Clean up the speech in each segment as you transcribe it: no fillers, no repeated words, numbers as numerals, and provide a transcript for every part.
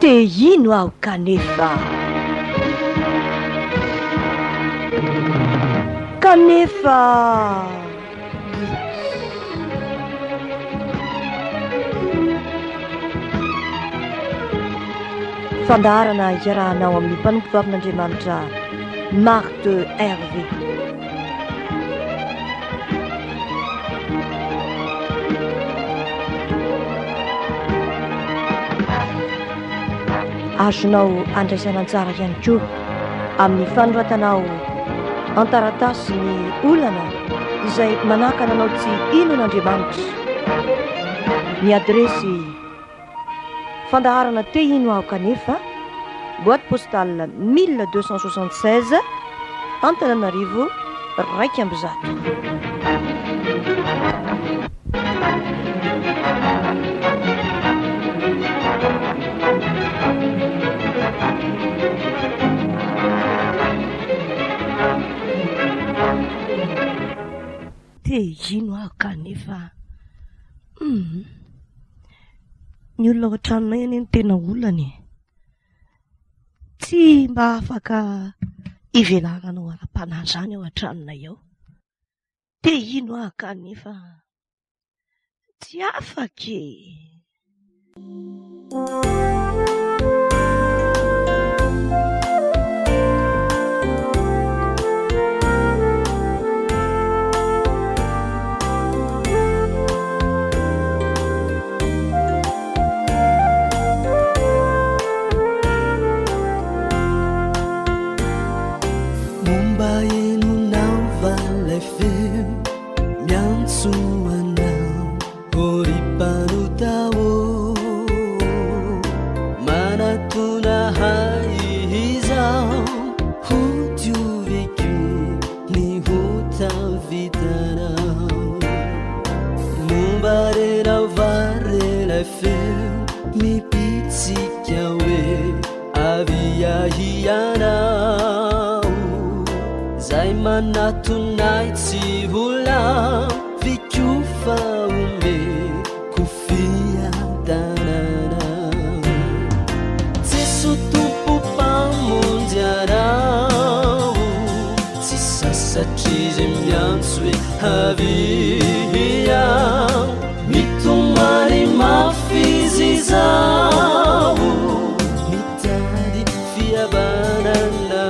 Te ino aho kanefa fandaharana ikarahanao amin'ny mpanompo vavin'Andriamanitra Marthe Hervé. Azonao andraisana tsara ihany koa amin'ny fanoratanao antaratasy ny olana izay manakana anao tsy inon'Andriamanitra. Ny adresy fandaharana Te ino aho kanefa, boîte postale 1276 Antananarivo 1 Te ino aho kanefa ny olona ao an-tranonay anie ny tena olany, tsy mba afaka ivelana anao ara-panahy zany ao an-tranonay ao. Te ino aho kanefa tsy afaka e. Tonight tsy vola vikufa ume kufia tanana Jesu tupu pamundiarao si sasatrize mianswe havia mitumari mafizizao mitadi fia banana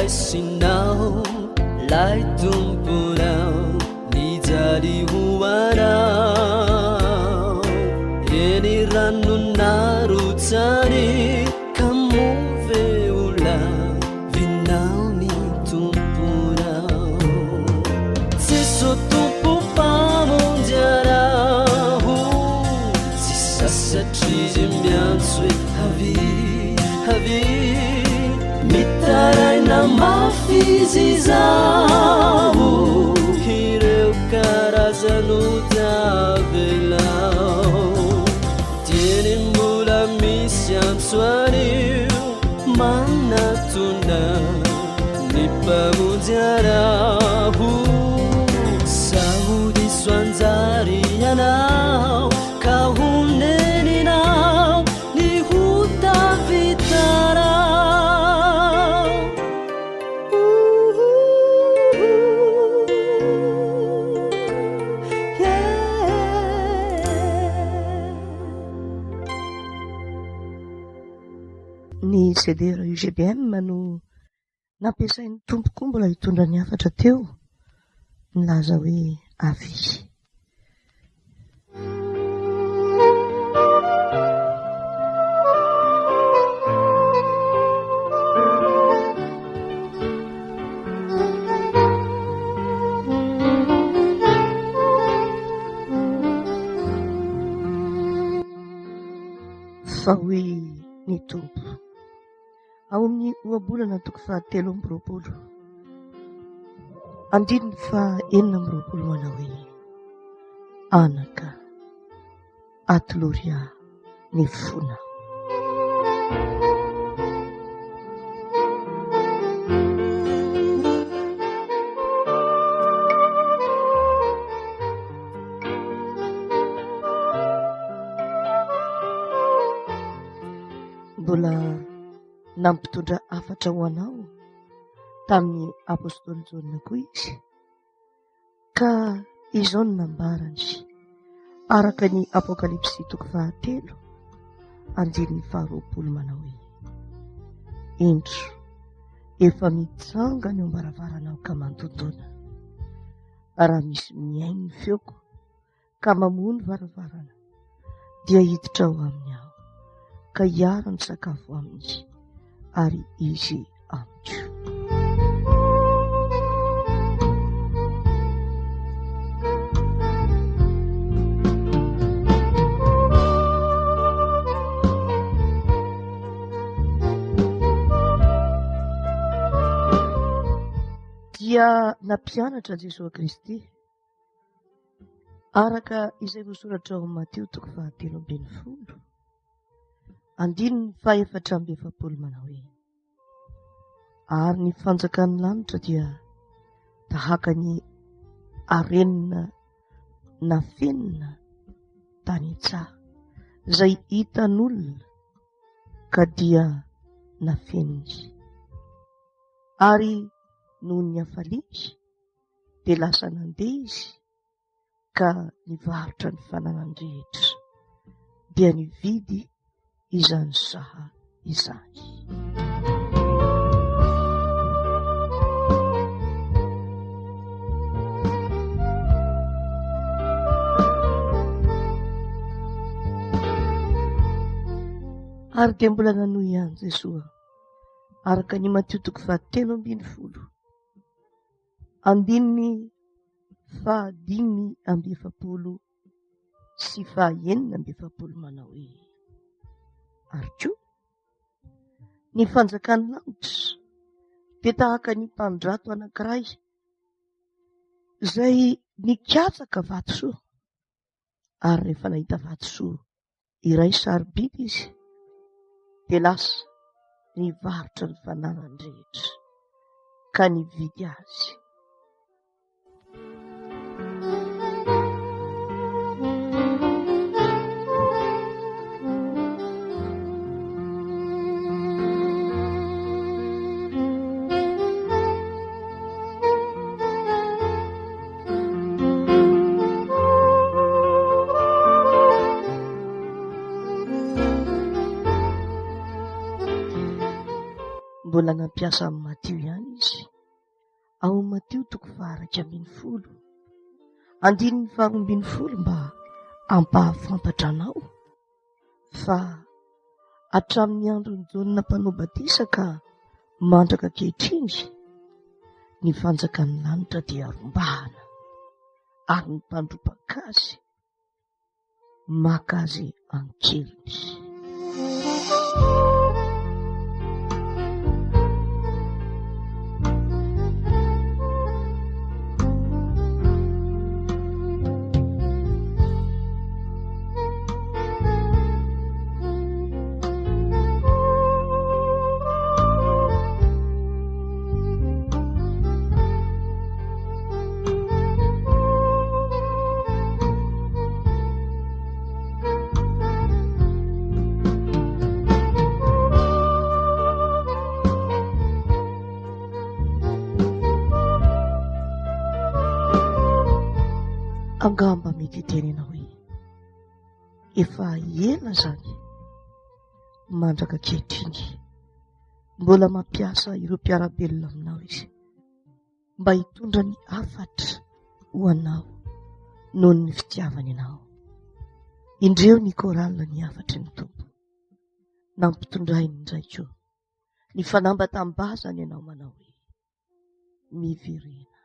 sinau lai tumpunau ni jadi huwarau ini ranu narutani kamu veula vinau ni tumpunau siso tumpu pamunjarau sisa satrizi miansui havi mitarai na mafizizao hireu karazanu tabelau tieni mula misiansuariu manatuna nipamujarau saudi swanzari yanau kauneninau ni huta vitara CD UGBM no nampiasain'ny tompoko mbola hitondra ny hafatra teo, nilaza hoe avy. Fa hoe ny tompo ao amin'ny ohabolana toko 7 andininy 4 manao hoe anaka atoloria ny fona. Mbola nampitondra hafatra ho anao tamin'ny apôstôly Jaona koa izy, ka izao no nambarany araka ny apokalipsy toko 7 andininy 20 manao hoe indro efa mitsangana eo ambaravarana ka mantontona, raha misy miainy ny feoko ka mamono varavarana dia hiditra ao aminy aho ka hiara ny sakafo aminy ary izy amiko. Dia nampianatra Jesosy Kristy araka izay voasoratra ao amin'ny Mateo toko 7:20 andininy 4:40 manao hoe ary ny fanjakan'ny lanitra dia tahaka ny arenina na fenina tany an-tsaha izay hitan'olona ka dia nafeniny, ary noho ny hafaliany dia lasa nandeha izy ka nivarotra ny fananany rehetra dia nividy izany saha izany. Ary dia mbola nanohy ihany Jesosy araka ny Mateo toko 7:20 andininy 5:70 sy 6:70 manao hoe ary koa ny fanjakan'ny lanitra dia tahaka ny mpandrato anankiray izay nikatsaka vatosoa, ary rehefa nahita vatosoa iray sarobidy izy dia lasa nivarotra ny fananany rehetra ka nividy azy. Mbola nampiasa amin'ny Mateo ihany izy ao amin'ny Mateo toko 9 andininy 12 mba hampahafantatra anao fa hatramin'ny andron'ny Jaona mpanao batisa ka mandraka ankehitriny ny fanjakan'ny lanitra dia rombahana ary ny mpandropaka azy maka azy ankeliny. Angamba mety tenena hoe efa ela zany mandraka ankehitriny mbola mampiasa ireo mpiarabelona aminao izy mba hitondra ny afatra ho anao noho ny fitiavany anao. Indreo ny koralina ny afatry ny tompo nampitondrainy indray koa ny fanambatam-bazany ianao manao hoe mivirina.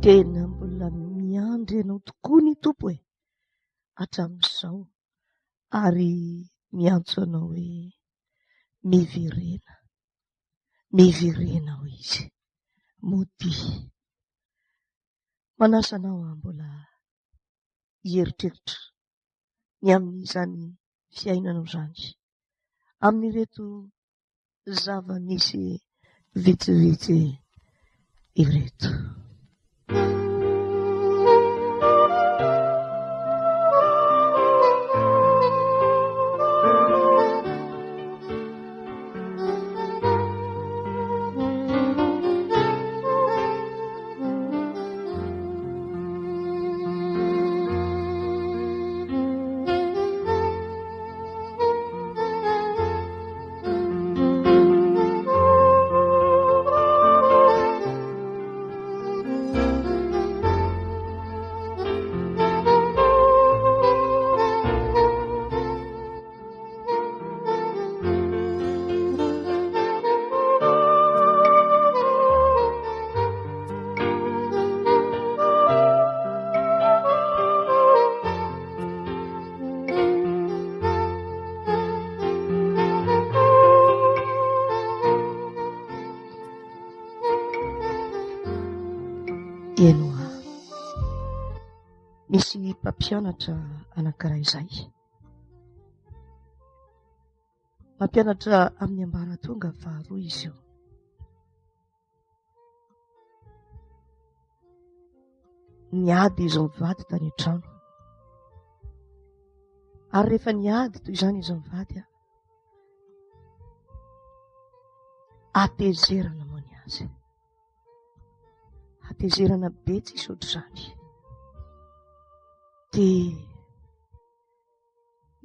Tena mbola miandry ianao tokoa ny tompo e hatramin'izao ary miantso anao hoe mivirena, mivirena ho izy mody. Manasa anao mbola hieritreritra ny amin'izany fiainanao izany amin'ireto zava-misy vitsivitsy ireto. eno misy mpampianatra anankiray izay mampianatra amin'ny ambaratonga faharoa izy io. Niady izy mivady tany an-trano ary rehefa niady toy izany izy mivady atezerana moa ny azy, atezerana be tsisy ohatr'izany. Dia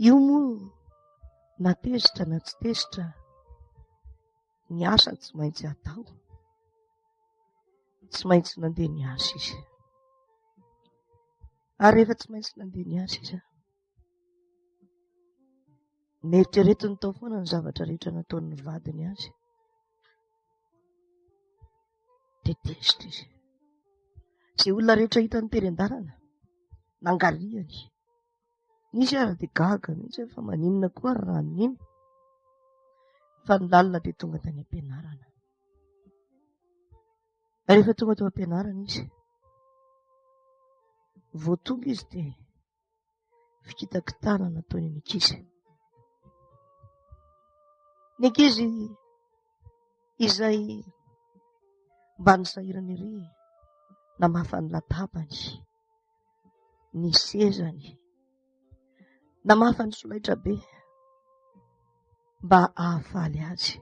io moa na tezitra na tsy tezitra ny asa tsy maintsy atao, tsy maintsy nandeha ny asa izy. Ary rehefa tsy maintsy nandeha ny asa izy neritreretiny tao foana ny zavatra rehetra nataon'ny vadiny azy dia tezitra izy. Izay olona rehetra hitany tery an-dalana nangaliany, nisy ary dia gaga mihitsy fa maninona koa ary raha niny, fa ny lalina dia tonga tany am-pianarana. Rehefa tonga tao am-pianarana izy, vao tonga izy dia fikitakitana nataony ny ankizy. Ny ankizy izay mba nisahirana ery namafa ny latabany, ny sezany, namafa ny solaitra be mba ahafaly azy,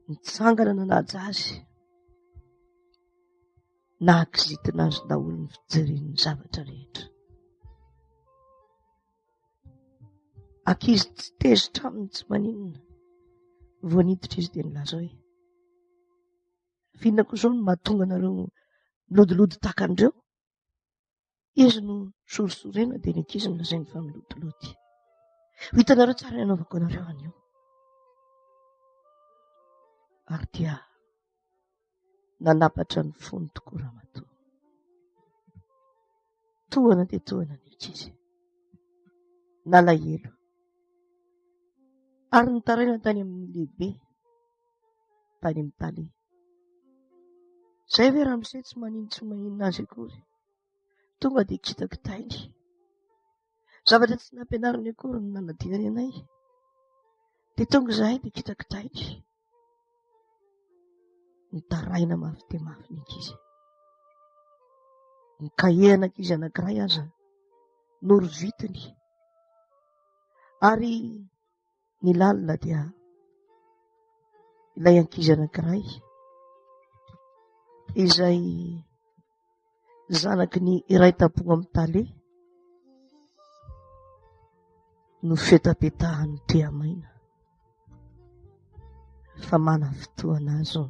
nitsangana nanaja azy, nahakizitina azy daholo ny fijerian'ny zavatra rehetra. Ankizy tsy tezitra aminy tsy maninona, vao niditra izy dia nilaza hoe fihinana koa izao no mahatonga anareo milodilody tahaka an'ireo. Izy no sorisorena dia ny ankizy nolazainy fa milodilody. Hitanareo tsara ny anaovako anareo an'io. Ary dia nanapatra ny fony tokoa ramatoa. Tohana dia tohana ny ankizy, nalahelo. Ary nitaraina tany amin'ny lehibe, tany amin'ny talia. Izay ve Ramose tsy manino tsy maninona azy akory, tonga dia kitakitainy. Zavatra tsy nampianariny akory no nanadinany anay, dia tonga izahay dia kitakitainy. Nitaraina mafy dia mafy ny ankizy. Ny kahie anankizy anankiray aza norovitiny, ary ny lalina dia ilay ankizy anankiray izay zanaky ny iray tampoho amin'ny talia no fetapetahany tia maina, fa mana fotoana azo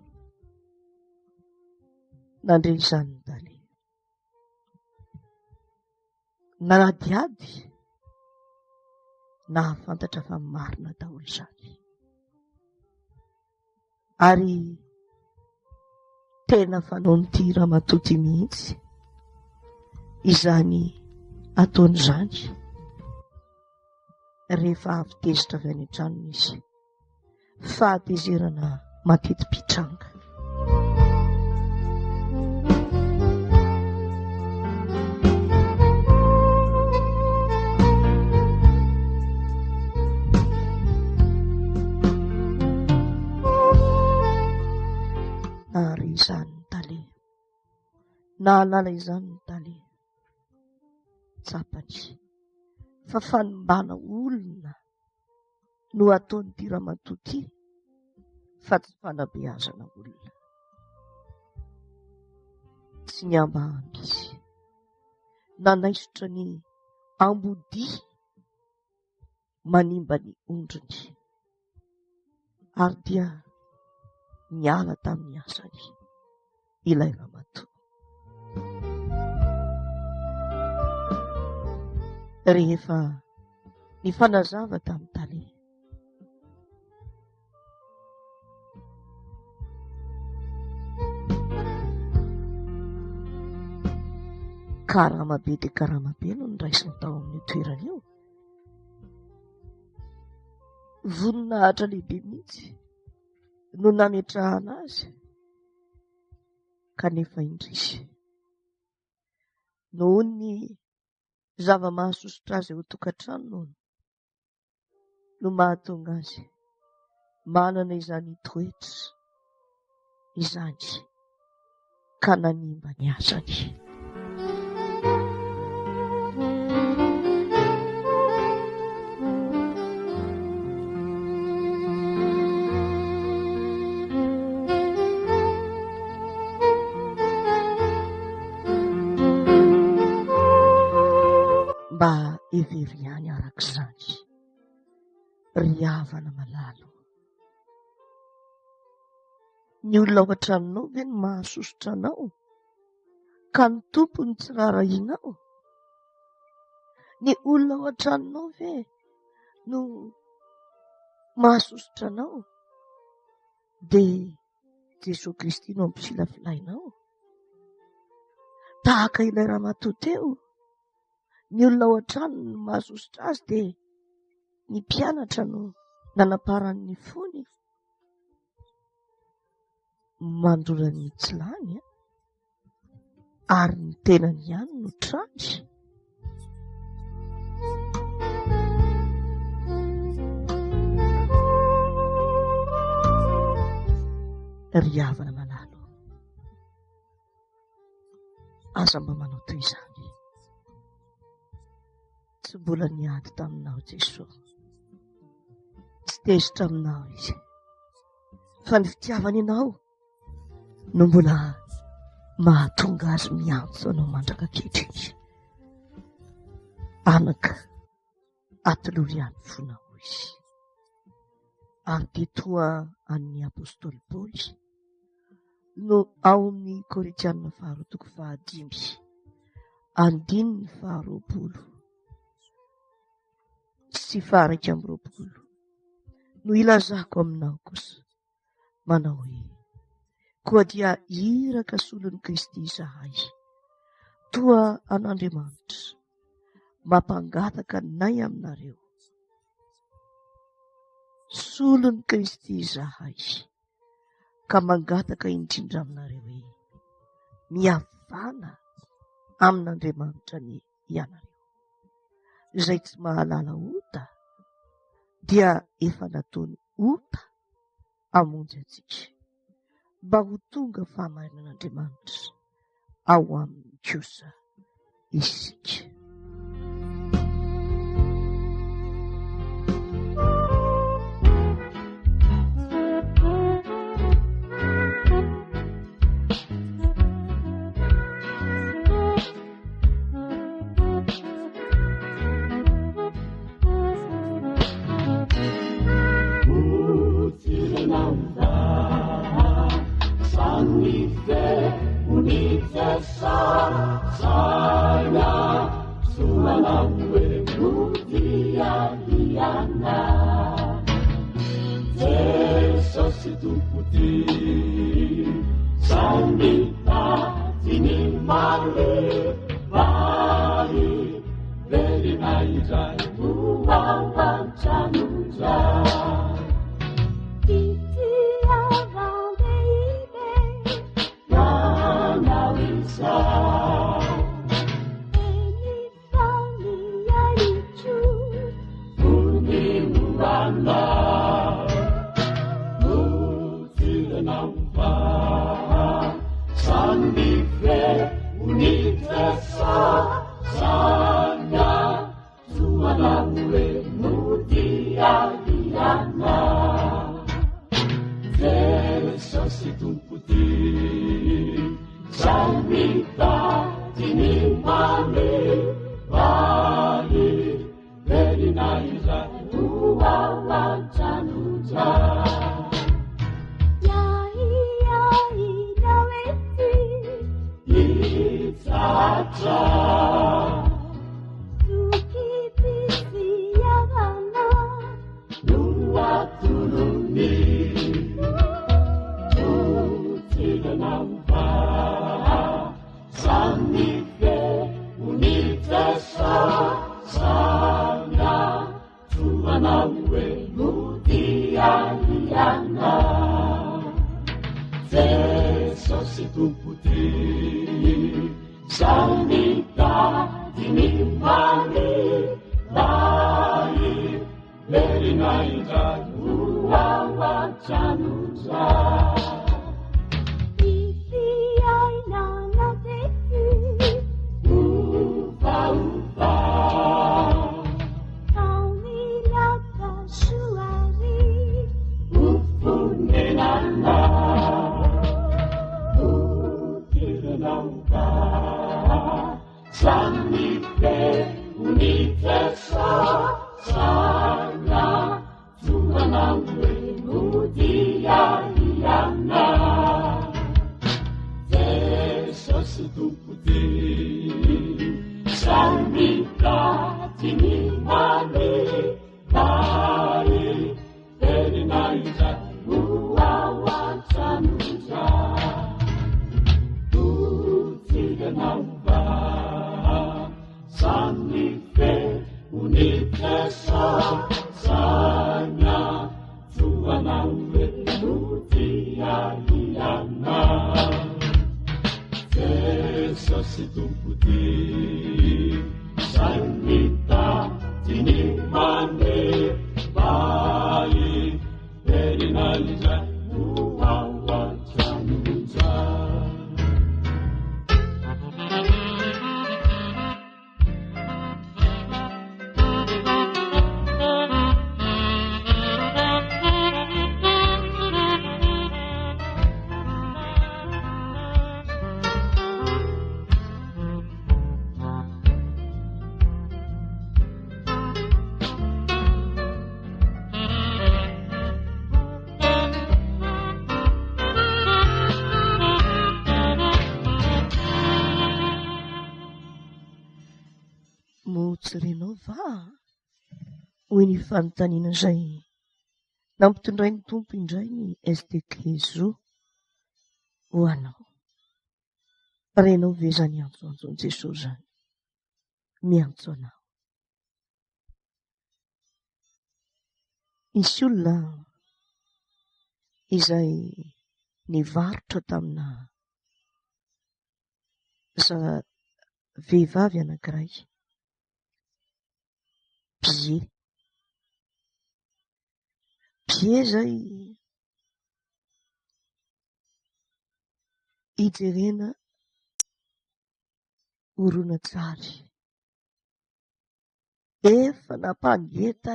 nandre izany ny talia. Nanadiady nahafantatra fa marina daholo izany, ary tena fanaon'ity ramatoa ty mihitsy izany ataony izany. Rehefa avy tezitra avy any an-tranony izy, fahatezerana mateti-pitranga. Ary izany ny talia, nahalala izany ny talia, tsapany fa fanimbana olona no ataonyity ramatoa ity, fa tsy fanabeazana olona. Tsy niambahana izy, nanaisotra ny ambodia manimba ny ondriny, ary dia niala tamin'ny asany ilay ramatoa. Rehefa nifanazava tamin'ny talia, karamabe dia karamabe no niraisiny tao amin'ny toerana io. Voninahitra lehibe mihitsy no nametrahana azy, kanefa indrisy noho ny zava-mahasosotra azy ho tokantrano no mahatonga azy manana izany toetra izany ka nanimba ny asany. Mba every ihany arak'izany ry havana malalo. Ny olona ao an-tranonao ve no mahasosotra anao ka ny tompony tsy rarahinao? Ny olona ao an-tranonao ve no mahasosotra anao dia Jesosy Kristy no ampisilafilainao? Tahaka ilay ramatoa teo, ny olona ao an-trano no mahasosotra azy dia ny mpianatra no nanaparan'ny fony mandrorany tsy lany ary ny tenany ihany no trany. Ry havana malalo, aza mba manao toy izany. Tsy mbola niady taminao Jesosy, tsy tezitra aminao izy, fa ny fitiavany ianao no mbola mahatonga azy miantso anao mandraka kehitriny. Anaka atolory ihany fonao izy. Ary dia toa an'ny apôstôly Paoly no ao amin'ny Korintianina 5:5-20 sy 20 no ilazako aminao kosa, manao hoe: koa dia iraka solon'i Kristy izahay, toa an'Andriamanitra, mampangataka nay aminareo. Solon'i Kristy izahay ka mangataka indrindra aminareo hoe mihavana amin'Andriamanitra ny ianareo. Izay tsy mahalala ota dia efa nataony ota hamonjy antsika, mba ho tonga fahamarinan'Andriamanitra ao aminy kosa isika. Jesosy tompoti, salmita Motsirenao va hoy ny fanontaniana izay nampitondray ny tompo indray ny STK-zo ho anao. Renao ve zany antsoantsony Jesosy zany miantso anao. Misy olona izay nivarotra tamina vehivavy anankiray bie zay hijerena horonan-tsary efa nampangetaeta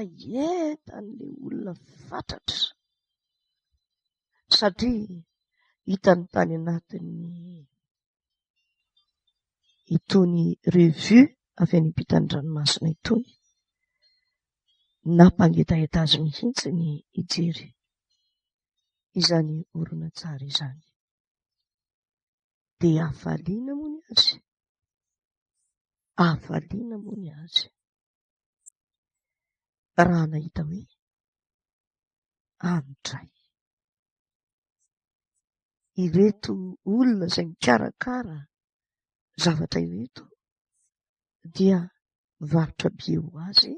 n'ilay olona fatratra satria hitany tany anatin'ny itony revue avy any ampitan-dranomasina itony, nampangetaeta azy mihitsy ny hijery izany horonan-tsary izany. Dia afaliana moa ny azy, afaliana moa ny azy raha nahita hoe anotray ireto olona izay mikarakara zavatra ireto dia varotra be ho azy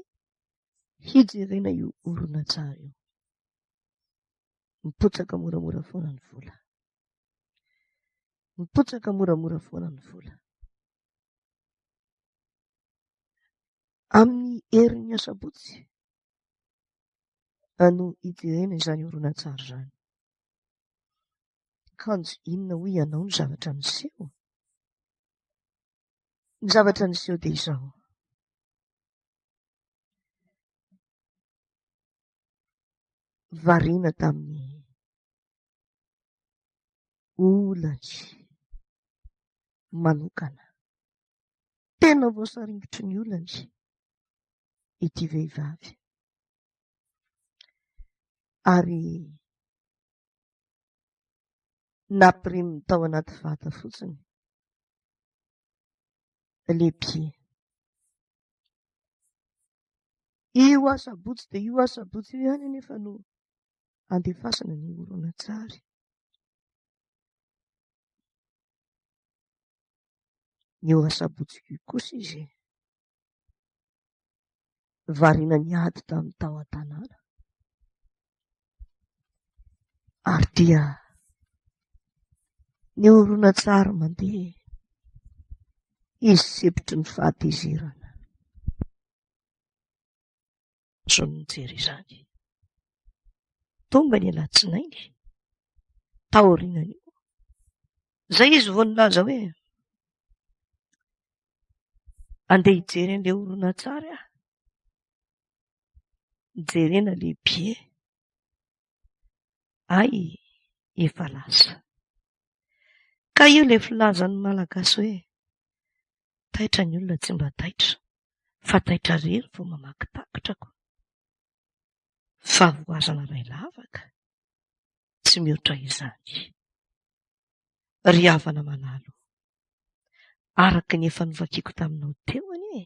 hijerena io horonan-tsary io. Mipotsaka moramora foana ny vola, mipotsaka moramora foana ny vola. Amin'ny herin'ny asabotsy no hijerena izany horonan-tsary izany. Kanjo inona ho ianao ny zavatra niseho? Ny zavatra niseho dia izao: variana tamin'ny olany manokana, tena voasaringotry ny olany ity vehivavy, ary nampiriminy tao anaty vata fotsiny lepie. Io asabotsy dia io asabotsy io ihany anefa no andefasana ny horonan-tsary. Ny eo asabotsy io kosa izy variana niady tamin'ny tao an-tanàna, ary dia ny horonan-tsary mandeha izy sepitry ny fahatezerana. Zao mijery izany. Tonga ny alatsinainy taorianany io. Zay izy vao nilaza hoe andeha hijery an'ilay horonan-tsary aho. Jerena lehibe. Ay, efa lasa. Ka io le filazan'ny malagasy hoe taitra ny olona tsy mba taitra, fa taitra rery vao mamaky takitrako. Favoazana ray lavaka, tsy mihoatra izany. Ry havana manalo, araka ny efa novakiako taminao teo anie,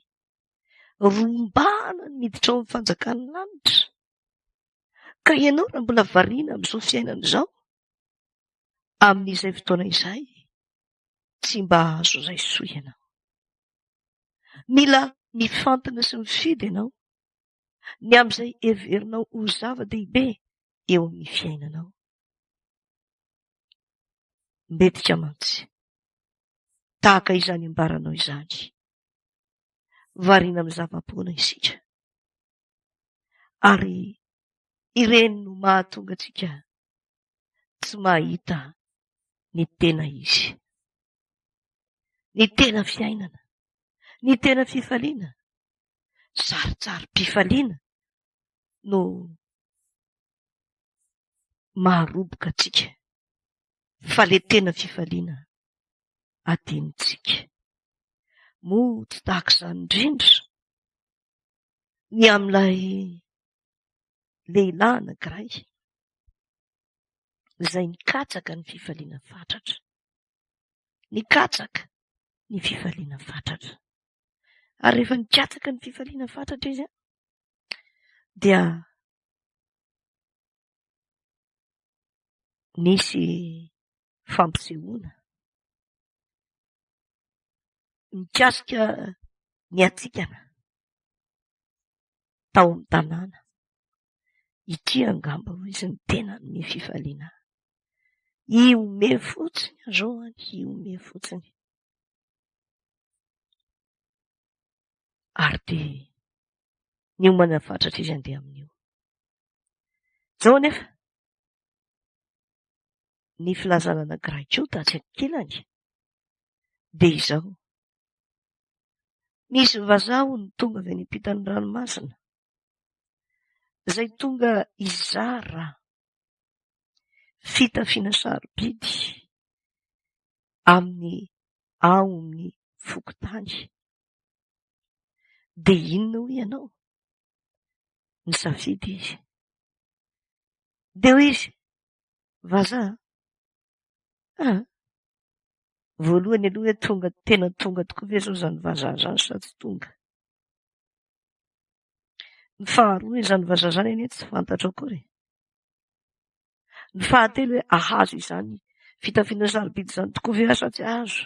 rombana ny miditra ao amin'ny fanjakan'ny lanitra. Ka ianao raha mbola variana amin'izao fiainana izao, amin'izay fotoana izay, tsy mba azo izay soa ianao. Mila mifantana sy mifidy ianao ny amin'izay heverinao ho zava-dehibe eo amin'ny fiainanao. Mbetika mantsy tahaka izany ambaranao izany, variana amin'ny zava-poana isika, ary ireny no mahatonga antsika tsy mahita ny tena izy, ny tena fiainana, ny tena fifaliana. Sarotsarom-pifaliana no maharoboka antsika, fa le tena fifaliana adinontsika. Moa tsy tahaka izany indrindra ny amin'ilay lehilahy anankiray izay nikatsaka ny fifaliana fatratra, nikatsaka ny fifaliana fatratra. Ary rehefa nikatsaka ny fifaliana fatratra izy dia nisy fampisehoana mikasika ny atsikana tao amin'ny tanàna. Ity angamba ho izy ny tena ny fifaliana. Iome fotsiny azao any, iome fotsiny. Ary dia ny omana fatratra izy andeha amin'io. Zao nefa ny filazana anankiray koa tatsy ankilany dia izao. Misy vazaha ny tonga avy any ampitan'ny ranomasina, izay tonga hizara fitafiana sarobidy amin'ny aon'ny fokontany. Dia inona ho ianao? Nisafidy izy. Dia hoy izy, vazaha, voalohany aloha hoe tonga, tena tonga tokoa ve zao izany vazaha izany sa tsy tonga? Ny faharoa izany vazaha izany anie tsy fantatro akory. Ny fahatelo hoe ahazo izany fitafiana sarobidy izany tokoa ve sa tsy azo?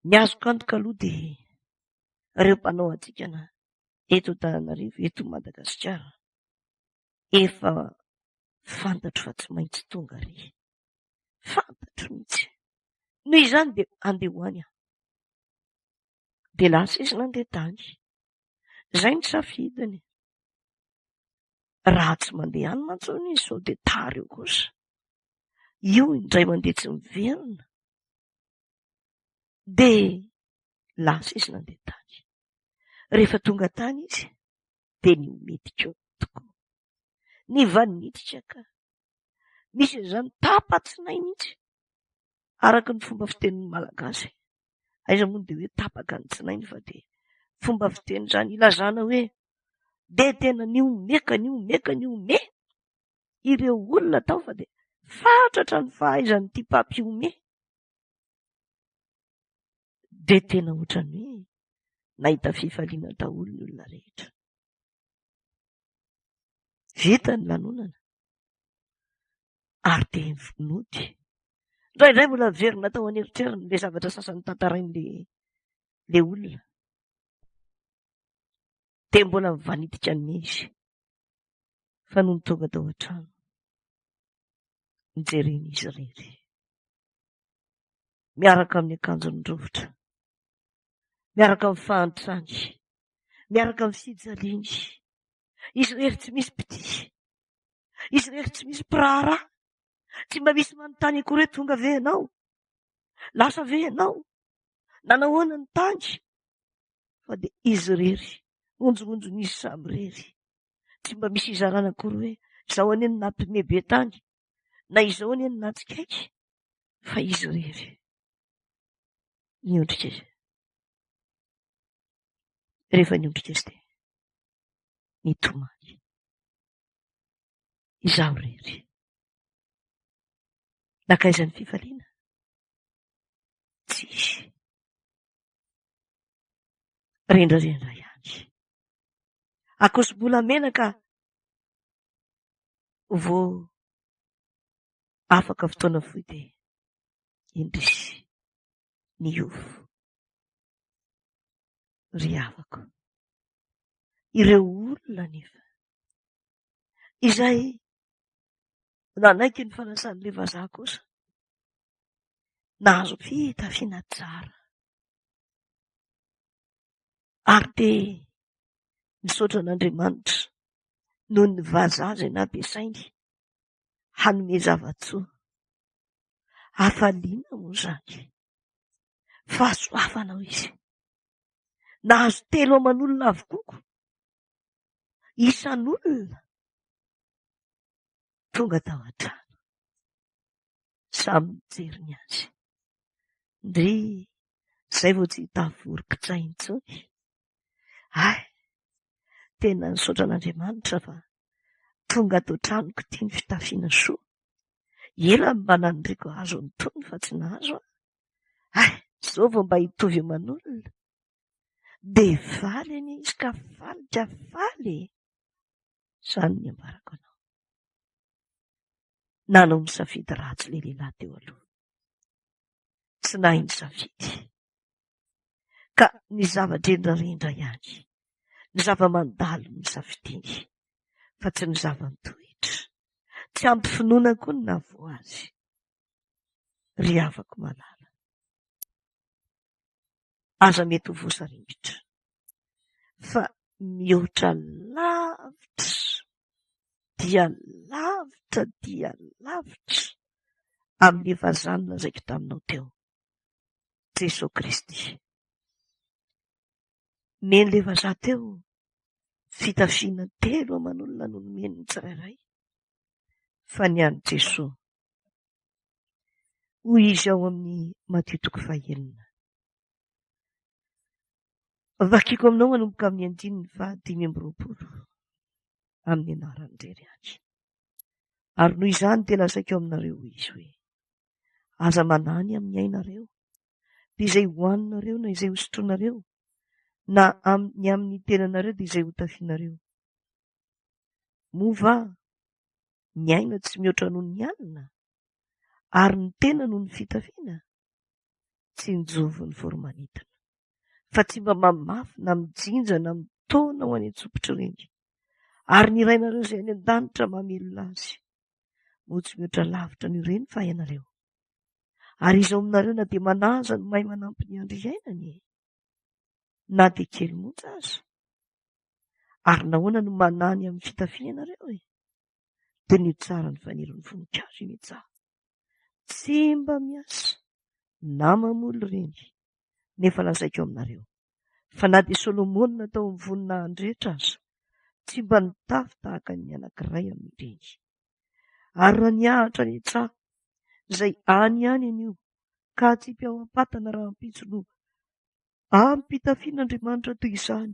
Ny azoko antoka aloha dia ireo mpanao atsikana eto Antananarivo, eto Madagasikara, efa fantatro fa tsy maintsy tonga ry. Fantatro mihitsy. Noho izany dia andeha ho any aho. Dia lasa izy nandeha tany. Izay ny safidiny. Raha tsy mandeha any mantsony izy sao dia tara eo kosa. Io indray mandeha tsy miverina. Dia lasa izy nandeha tany. Rehefa tonga tany izy dia ny miditra eo tokoa. Ny vaniditra ka. Misy izany tapatsinainy mihitsy. Araka ny fomba fitenin'ny malagasy. Aiza moa dia hoe tapaka ny tsinainy fa dia fomba fiteny izany ilazana hoe dia tena niomeka ireo olona tao fa dia fatratra ny fahaizany ity mpampiome. Dia tena ohatrany hoe nahita fifaliana daholo ny olona rehetra. Vita ny lanonana ary dia nody. Indraindray mbola verina tao an'eritreriny ilay zavatra sasany tantarain'ilay olona. Dia mbola mivanidika ny izy. Fa noho ny tonga tao an-trano, nijerena izy irery. miaraka amin'ny akanjony rovotra, miaraka amin'ny fahantrany, miaraka amin'ny fijaliany. Izy rery tsy misy piti, izy rery tsy misy pirahara, tsy mba misy manontany akory hoe tonga ve ianao, lasa ve ianao, nanahoana ny tany, fa dia izy rery onjononjon'izy samy rery, tsy mba misy izarana akory hoe izao anieny nampimebe tany na izao anieny natsikaiky, fa izy rery niondrika izy. Rehefa niondrika izy dia nitomany, izaho rery nakaizan'ny fifaliana tsisy, rendrarendra ihany. Akoso-bolamena ka vao afaka fotoana fohy dia indrisy niofo. Ry havako, ireo olona nefa izay nanaiky ny fanasan'ilay vazaha kosa nahazo fitafiana tsara ary dia misaotra an'Andriamanitra noho ny vazaha izay nampiasainy hanome zava-tsoa. Hafaliana moa izany, fahasoavanao izy. Nahazo telo aman'olona avokoko, isan'olona tonga tao an-trano, samy mijery ny azy. Ndry izay vao tsy hitaforoki-tsaina intsony. Tena nisaotra an'Andriamanitra fa tonga ato tranoko ity ny fitafiana soa. Ela mba nanindriko azo nytony fa tsy nahazo aho. Izao vao mba hitovy aman'olona dia faly anie izy ka faly ka faly. Izany ny ambarako anao. Nanao misafidy ratsy ilay lehilahy teo aloha, tsy nahay nisafidy, ka ny zava-drendrarendra ihany, ny zava-mandalo ny safidiny, fa tsy ny zava-mitohitra, tsy ampy finoana koa ny nahavoa azy. Ry havako malala, aza mety ho voasarimbitra, fa mihoatra lavitra dia lavitra amin'ny vazany lazaiko taminao teo, Jesosy Kristy. Men'ilay vazaha teo fitafiana telo aman'olona no nomeny ny tsirairay, fa ny an'i Jesosy hoy izy ao amin'ny Matteo 5. Vakiako aminao manomboka amin'ny 5:20 amin'ny anaran'ny Ndrery. Ary noho izany dia lazaiko aminareo izy hoe aza manany amin'ny ainareo dia izay hoaninareo na izay hosotroanareo na ny amin'ny tenanareo dia izay hotafianareo. Mova ny aina tsy mihoatra noho ny anina, ary ny tena noho ny fitafiana tsy njovo ny voromanitana, fa tsy mba mamafy na mijinja na mitaona ho any an-tsopitra ireny. Ary ny irainareo izay any an-danitra mamelona azy, mo tsy mihoatra lavitra n'ireny fa ianareo. Ary izy ao aminareo na dia manaza no mahay manampy ny andro iainany, na dia kely monja aza. Ary nahoana no manany amin'ny fitafiana ianareo dia ny tsara ny fanirony voninkazo imejaha. Tsy mba miasa na mamoly ireny, nefa lazaiko aminareo fa na dia Solomona natao amin'ny voninahitra rehetra aza, tsy mba nitafy tahaka ny anankiray amin'ireny. Ary raha niahatra ny tsaha izay any anio ka tsy mpiao-patana raha ampitso no ampitafian'Andriamanitra toy izany,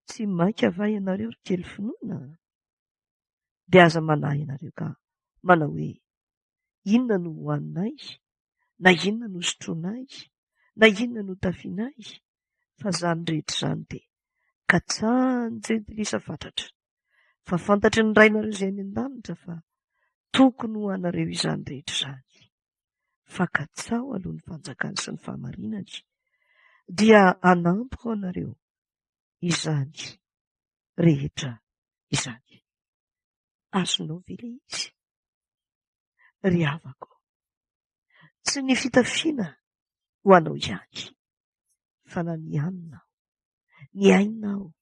tsy mainka avay ianareo ry kely finoana, dia aza manahy ianareo ka manao hoe inona no hoaninay, na inona no sotroinay, na inona no tafianay, fa izany rehetra izany dia katsahan-jentilisa fatratra, fa fantatry ny rainareo izay any an-danitra fa tokony ho anareo izany rehetra izany. Fa katsao aloha ny fanjakany sy ny fahamarinany, dia anampy ho anareo izany rehetra izany. Azonao ve ilay izy? Ry havako, tsy ny fitafiana ho anao ihany fa na ny haninao, ny ainao,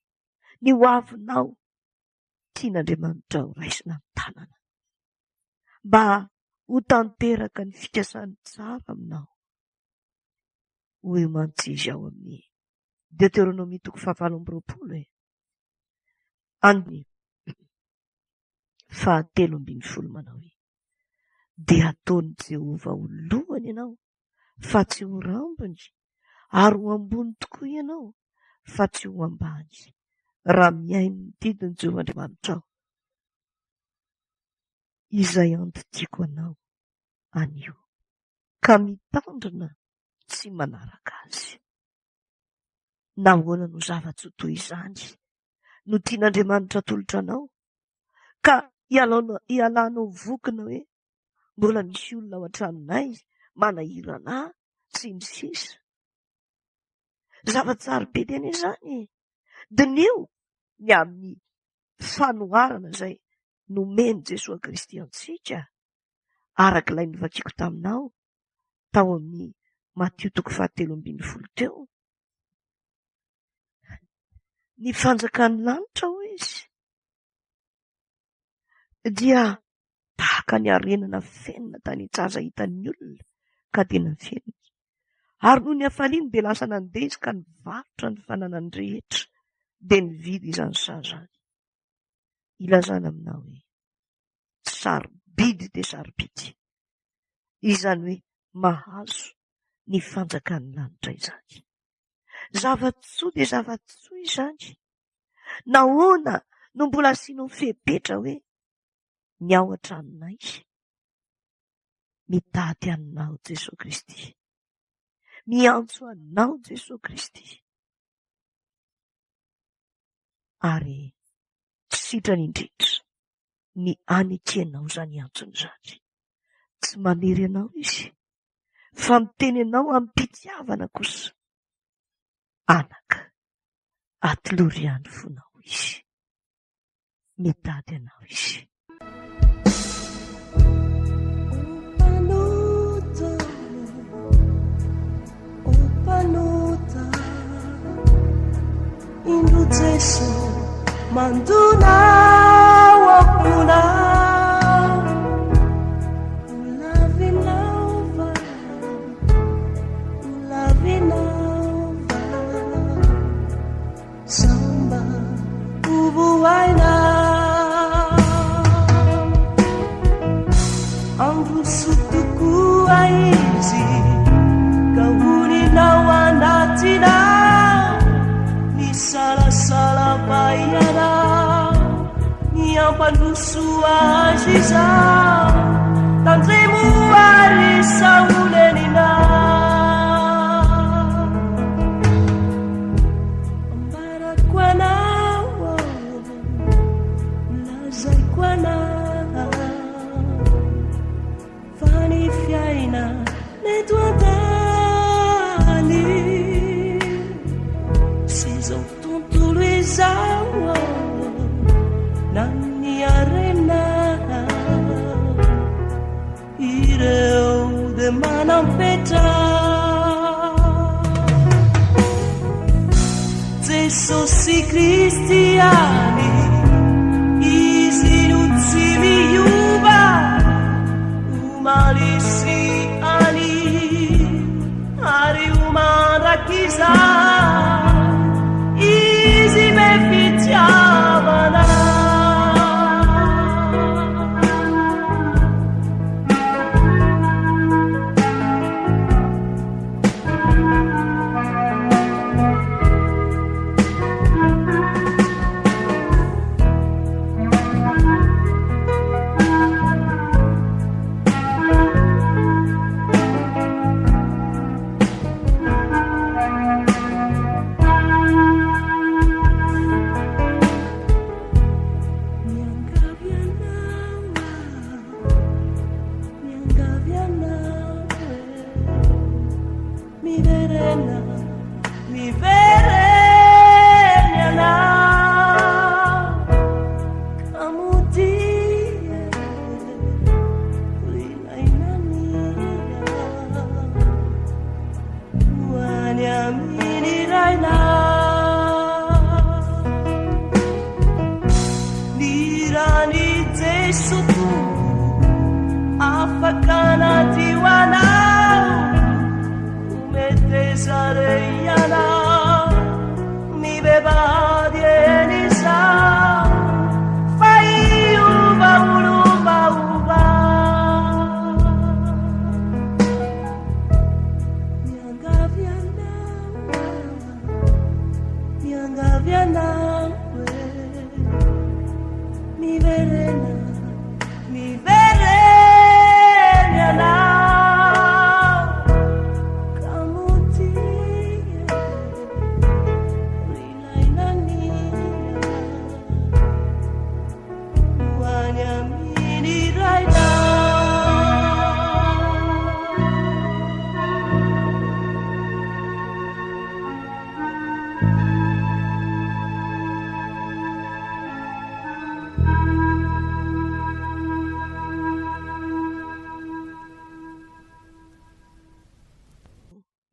ny hoavinao tian'Andriamanitra ho raisina amin'ny tanana mba ho tanteraka ny fikasany tsara aminao. Hoy mantsy izy ao amin'ny Deutéronomie 7:20 andiny 7:30 manao hoe: dia ataony Jehovah ho lohany ianao fa tsy ho rambony, ary ho ambony tokoa ianao fa tsy ho ambany, raha miaino ny didiny Jehovah Andriamanitra ao. Izay antotiako anao anio, ka mitandrina tsy manaraka azy. Nahoana no zava-tsy ho toy izany no tian'Andriamanitra atolotra anao, ka ialanao vokina hoe mbola misy olona ao an-tranonay manahira anahy sy ny sisa. Zava-tsara be tena izany, dinio ny amin'ny fanoharana izay nomeny Jesosy Kristy antsika, araka ilay novakiako taminao tao amin'ny Matthieu 7:20 teo. Ny fanjakan'ny lanitra ho izy dia tahaka ny arenana fenina tany an-tsaza hitan'ny olona ka tena fenina, ary noho ny hafaliany dia lasa nandeha ka nivarotra ny fananany rehetra dia nividy izany sazany. Ilazana aminao hoe sarobidy dia sarobidy, izany hoe mahazo ny fanjakan'ny lanitra izany. Zava-tsoa dia zava-tsoa izany. Nahoana no mbola asianao fepetra hoe ny ao an-tranonay? Mitady aminao Jesosy Kristy, miantso anao Jesosy Kristy, ary tsy sitrany indrindra ny anekenao izany antsony izany. Tsy manery anao izy fa miteny anao amin'ny mpitiavana kosa: anaka, atolory fonao izy, mitady anao izy. Indro Jesu manduna wakuna ulavinauva samba ubuwaina andru sutuku aizi kahuni nawanatina sala-sala bayana yang pandusu aziza tandremu ari saulenina ambara kwana lazai kwana fani fiaina netuatali season zawa nani arena ireu de manampeta Jesus Cristiani isinuzimi yuba umalisi ani hari umarakiza Pitiavana te sarei ana mi bevadi e ni sa fai uba uba uba mi angaviana mi verena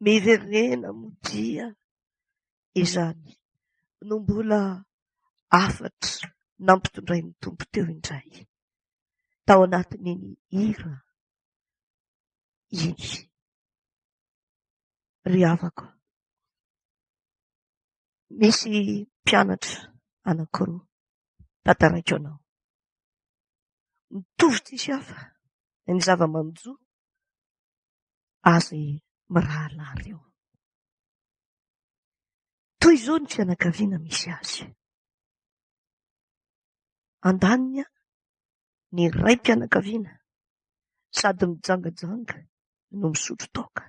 miverena modia izany no mbola afatra nampitondray ny tompo teo indray tao anatin'iny hira iny. Ry havako, misy mpianatra anankiroa tantaraiko anao, mitovy tsisy hafa ny zava-manjo azy mirahalahy eo. Toy izao ny fianakaviana misy azy. Andaniny ny ray mpianakaviana sady mijangajanga no misotro toaka.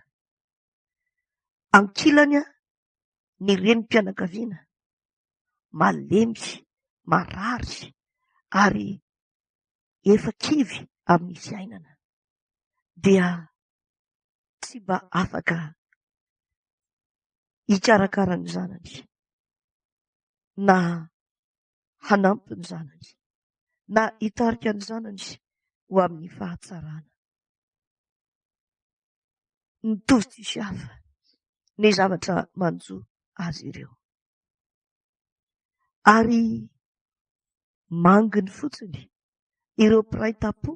Ankilany ny renim-pianakaviana malemy, marary ary efa kivy amin'ny fiainana, dia tsy mba afaka hikarakara ny zanany na hanampy ny zanany na hitarika ny zanany ho amin'ny fahatsarana. Mitovy tsisy hafa ny zavatra manjo azy ireo, ary manginy fotsiny ireo mpiray tam-po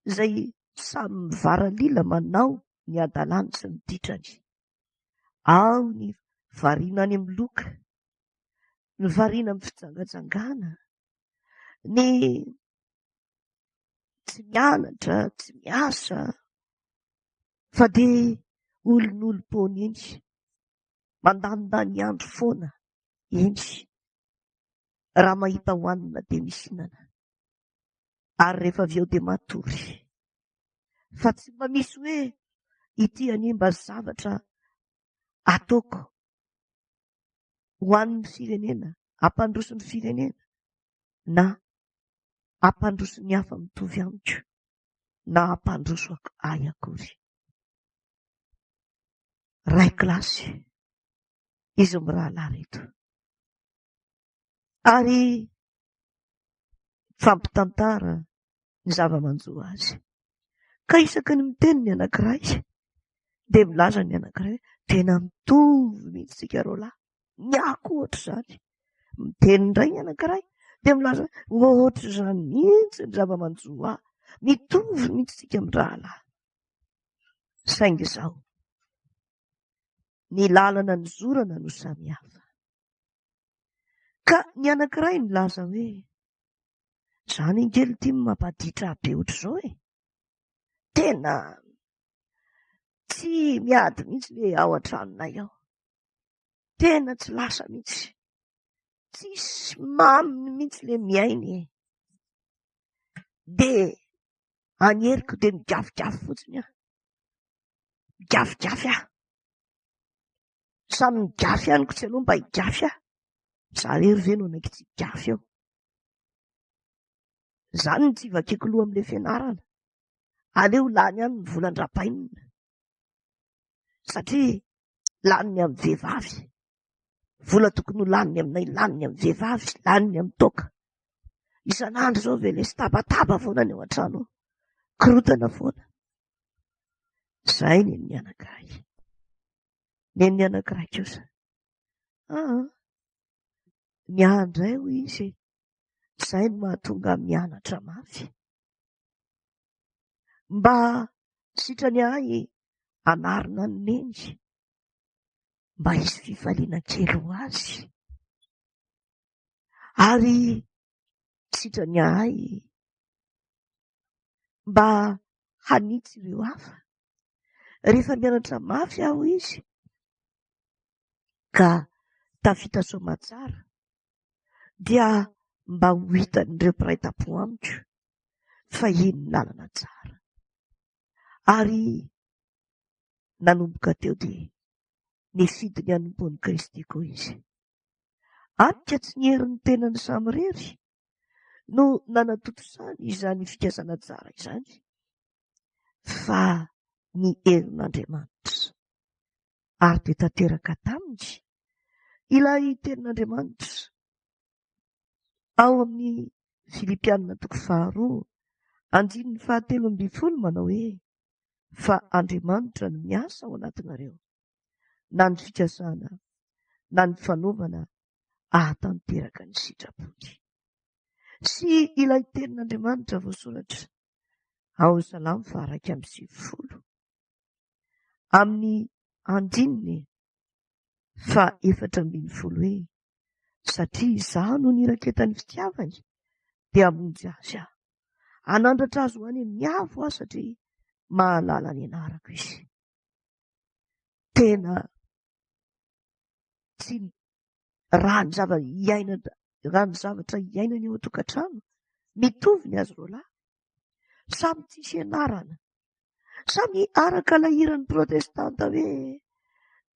izay samy mivaralila manao ny adalany sy ny ditrany. Ao ny variana any amin'ny loka, ny variana amin'ny fijangajangana, ny tsy mianatra, tsy miasa, fa dia olon'olom-pony iny, mandanindany andro foana iny, raha mahita hoanina dia mihinana, ary rehefa avy eo dia matory. Fa tsy mba misy hoe ity animba zavatra ataoko ho an'ny firenena, ampandroso ny firenena, na ampandroso ny hafa mitovy amiko, na ampandroso ahy akory. Ray kilasy izy mirahalahy reto, ary fampitantara ny zava-manjo azy. Ka isaky ny miteny ny anankiray dia milaza ny anankiray, tena mitovy mihitsy tsika roalahy, niako ohatra izany. Miteny indray ny anankiray dia milaza ohatra izany mihitsy ny zava-manjo ahy, mitovy mihitsy tsika amin'ny rahalahy. Saingy izao ny lalana ny zorana no samy hafa. Ka ny anankiray nilaza hoe, izany angely ity mampahaditra be ohatra izao e, tena tsy miady mihitsy le ao an-tranonay ao, tena tsy lasa mihitsy, tsisy mamy mihitsy le miainy e, dia aneriko dia migafigafy fotsiny aho, migafigafy aho, samy migafy ihanyko tsy aloha mba higafy aho, za rery ve no anaiky tsy higafy eo. Izany ny tsy vakiako loha amin'ilay fianarana, aleo lany ihany ny volan-drapainina, satria laniny amin'ny vehivavy, vola tokony ho laniny aminay laniny amin'ny vehivavy, laniny amin'ny toaka. Isan'andro izao ve ilay sy tabataba foana ny ao an-trano, korotana foana. Izay ny anankiray. Ny anankiray kosa, miandray hoy izy, izay no mahatonga mianatra mafy, mba sitrany ahy anarina ny neny mba hisy fifaliana kely ho azy, ary sitrany ahay mba hanitsy ireo hafa. Rehefa mianatra mafy aho izy ka tafita soamantsara dia mba ho hitan'ireo mpiray tampo amiko fa iny lalana tsara. Ary nanomboka teo dia nifidy ny hanompon'i Kristy koa izy. Anika tsy niherin'ny tenany samy rery no nanatotosany izany fikasana tsara izany, fa ny herin'Andriamanitra. Ary dia tanteraka taminy ilay tenin'Andriamanitra ao amin'ny Filipianina 2:2-7 manao hoe: fa Andriamanitra no miasa ao anatinareo, na ny fikasana na ny fanaovana ahatanteraka ny sitrapony. Sy ilay tenin'Andriamanitra voasoratra ao Salamo 1:7 amin'ny 4:4 hoe: satria izaho no niraketany fitiavany dia hamonjy azy aho, hanandratra azy ho any amin'ny avo aho satria mahalala ny anarako izy. Tena tsy raha ny zavatra iainany ao an-tokantrano mitovy ny azy roalahy, samy tsisy ianarana, samy araka lahiran'ny protestanta hoe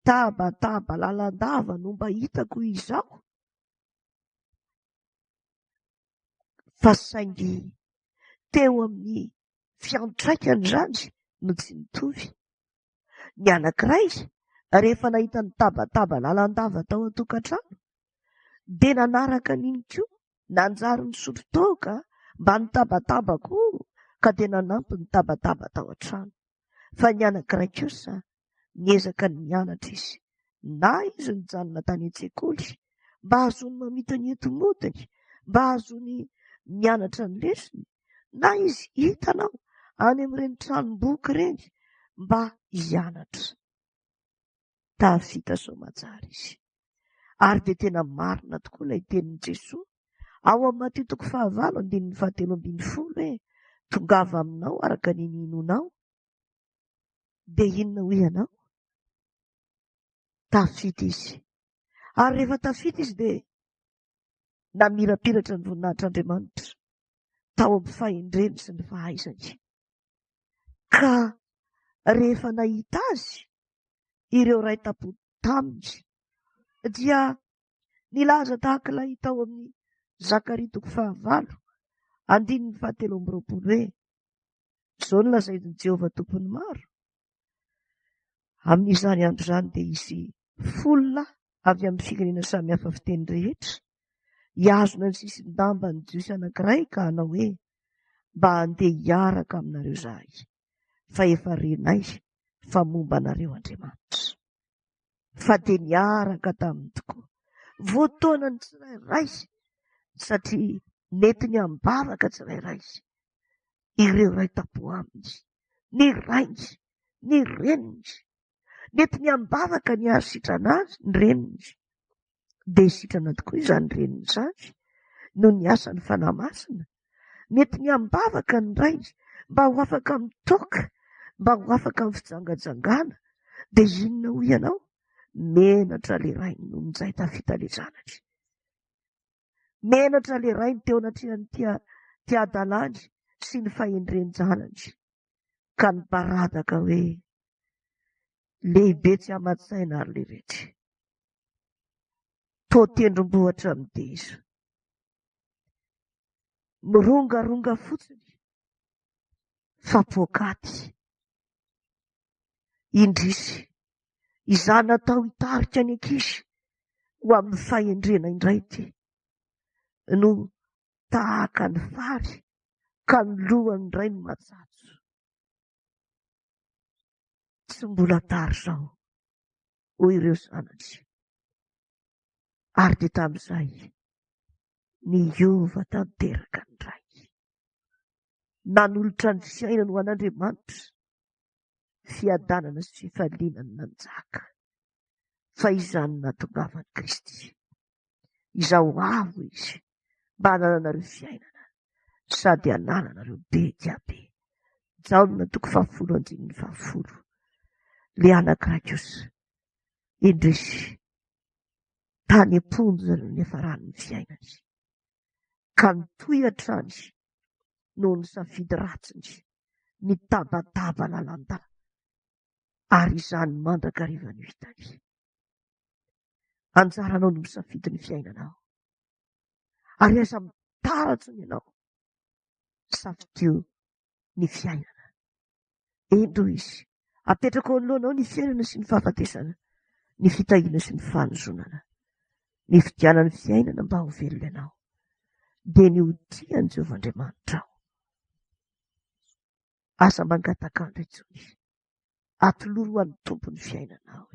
tabataba lalandava no mba hitako izao, fa saingy teo amin'ny fiantraikany izany no tsy mitovy. Ny anankiray rehefa nahita ny tabataba lalandava tao an-tokantrano dia nanaraka an'iny koa, nanjary nisotro toaka mba ny tabataba koa, ka dia nanampy ny tabataba tao an-trano. Fa ny anankiray kosa niezaka ny mianatra izy, na izy nijanona tany an-tsekoly mba ahazony mamita ny enti-modiny, mba ahazony mianatra ny lesony, na izy hitanao any amin'ireny tranom-boky ireny mba hianatra. Tafita soamantsara izy. Ary dia tena marina tokoa ilay tenin'i Jesoa ao amin'ny Mateo 5:17 hoe: tongava aminao araka ny ninonao, dia inona ho ianao? Tafita izy. Ary rehefa tafita izy dia namirapiratra ny voninahitr'Andriamanitra tao amin'ny fahendreny sy ny fahaizany. Ka rehefa nahita azy ireo ray tampo taminy dia nilaza tahaka ilay tao amin'ny Zakaria 5:7 hoe: izao no lazain'i Jehovah tompony maro, amin'izany andro izany dia hisy fololahy avy amin'ny firenena samihafa fiteny rehetra hiazona ny sisin-damba ny jiosy anankiray ka hanao hoe: mba handeha hiaraka aminareo izahay, fa efa renay fa momba anareo Andriamanitra. Fa dia niaraka taminy tokoa, voatoana ny tsirairay, satria nety ny ambavaka tsirairay ireo ray tampo aminy, ny rainy, ny reniny, nety ny ambavaka ny azo sitrana azy ny reniny, dia sitrana tokoa izany reniny izany no ny asany fanahy masina. Nety ny ambavaka ny rainy mba ho afaka mitoka, mba ho afaka amin'ny fijangajangana, dia inona ho ianao? Menatra le rainy no minjay tafita le zanany. Menatra le rainy teo anatrehany tia-dalany sy ny fahendreny zanany, ka nibaradaka hoe: lehibe tsy aman-tsaina ary le rehetra, toa tendrombohitra mideza, mirongaronga fotsiny fa poakaty indrisy. Izany natao hitarika ny ankizy ho amin'ny fahendrena indray ity no tahaka ny fary ka ny lohany iray no matsatso. Tsy mbola tary izao hoy ireo zanany. Ary dia tamin'izay niova tanteraka ny ray, nanolotra ny fiainany ho an'Andriamanitra, fiadanana sy fifaliana ny nanjaka. fa izany natongavany Kristy. Izao avo izy mba hanananareo fiainana sady hanananareo be dia be. Jaona 10:10. Le anankiray kosa indrisy tany am-ponjony ny efarany ny fiainany ka nitohy hatrany noho ny safidy ratsiny ny tabatabana landa ary izany mandrakariva ny hitany. Anjaranao no misafidy ny fiainanao ary aza mitaratsiny ianao safidio ny fiainana. Endo izy apetraka ao anoloanao ny fiainana sy ny fahafatesana, ny fitahiana sy ny fanozonana, ny fidianany fiainana mba ho velona ianao dia ny hotiany Jehovahandriamanitra ao. Asa mangatakandro itsony atoloro an'ny tompony fiainanao.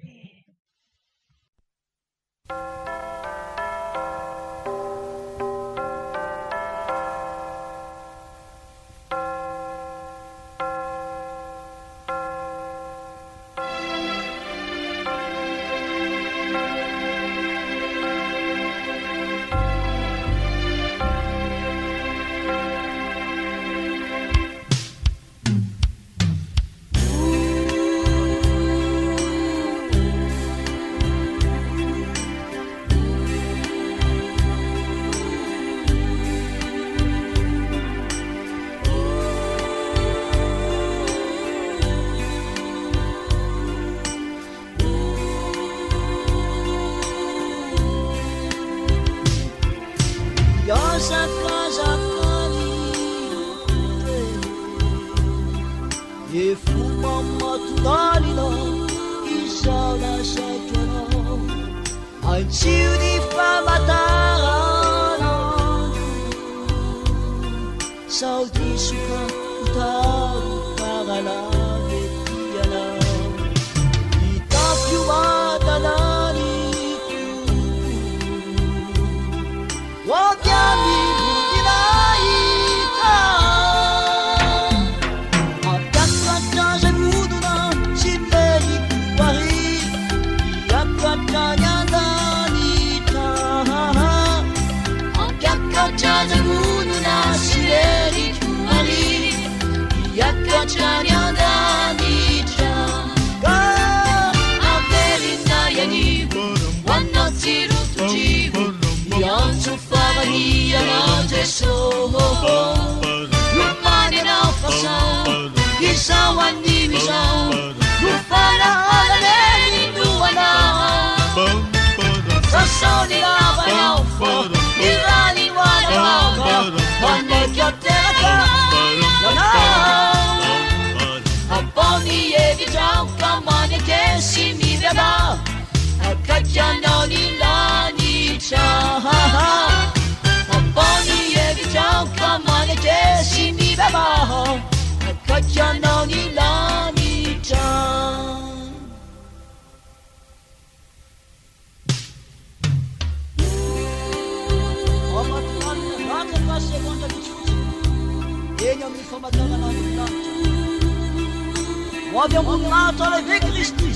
Avy amboninahitra lehibe Kristy,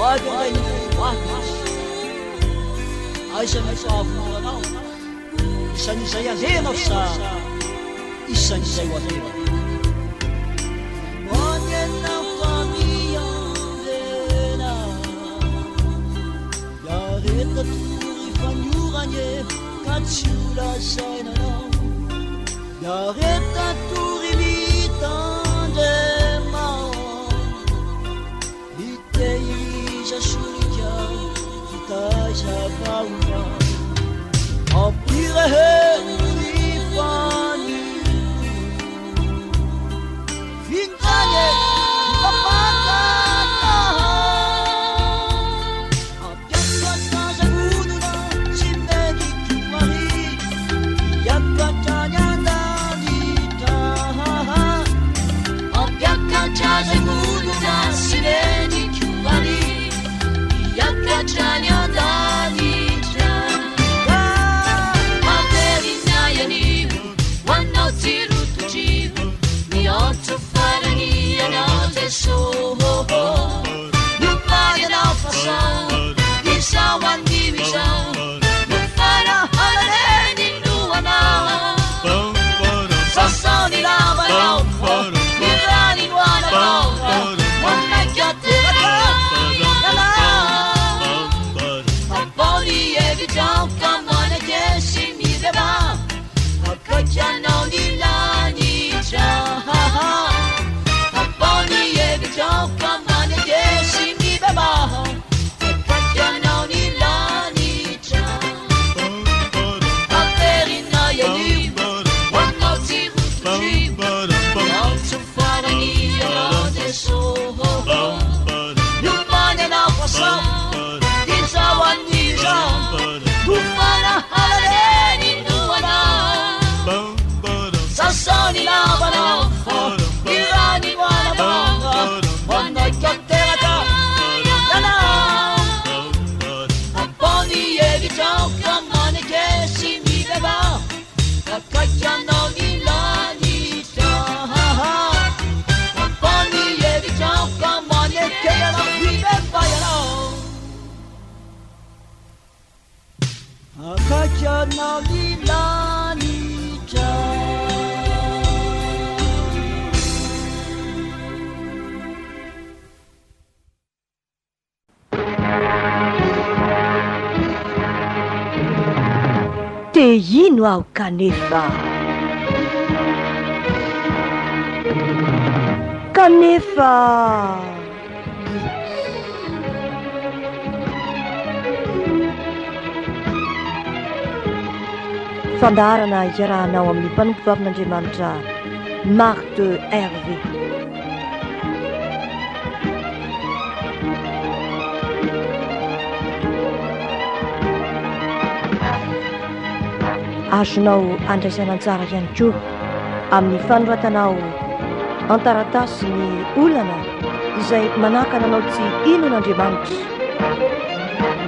avy anday nyvoamasy, aisan'ny fahavonanao, isan'izay alenao sa isan'izay ho alena. Manena famiandena, iareta tory fanyoranye ka tsy ho lasainanao, iareta tory mitandremao, iteiza solika fitaiza vaova, ampireheno ny fany vintanye papatata, ampiakatra zagonona tsy meniky mari, iakatra ny andanitra, ampiakatra zagonona tsy meniky mari, sao tin sao anh đi ra kumana haladeni nuana sasoni lavano irani wana banga wana katerata yana aponi evita kamane che si mi beva kakayano milanita aponi evita kamane che yana mi beva yana kakayano milanita. Te ino aho kanefa fandaharana iarahanao amin'ny mpanompo vavin'Andriamanitra Marthe Hervé. Azonao andraisana tsara ihany koa amin'ny fanoratanao antaratasy ny olana izay manakana anao tsy inon'Andriamanitra.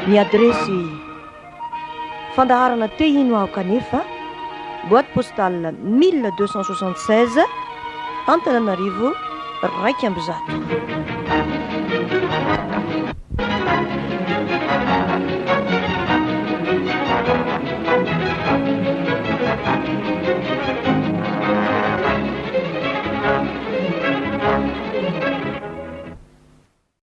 Ny adresy fandaharana te ino aho kanefa, boîte postale 1276 Antananarivo 1 Ambizato.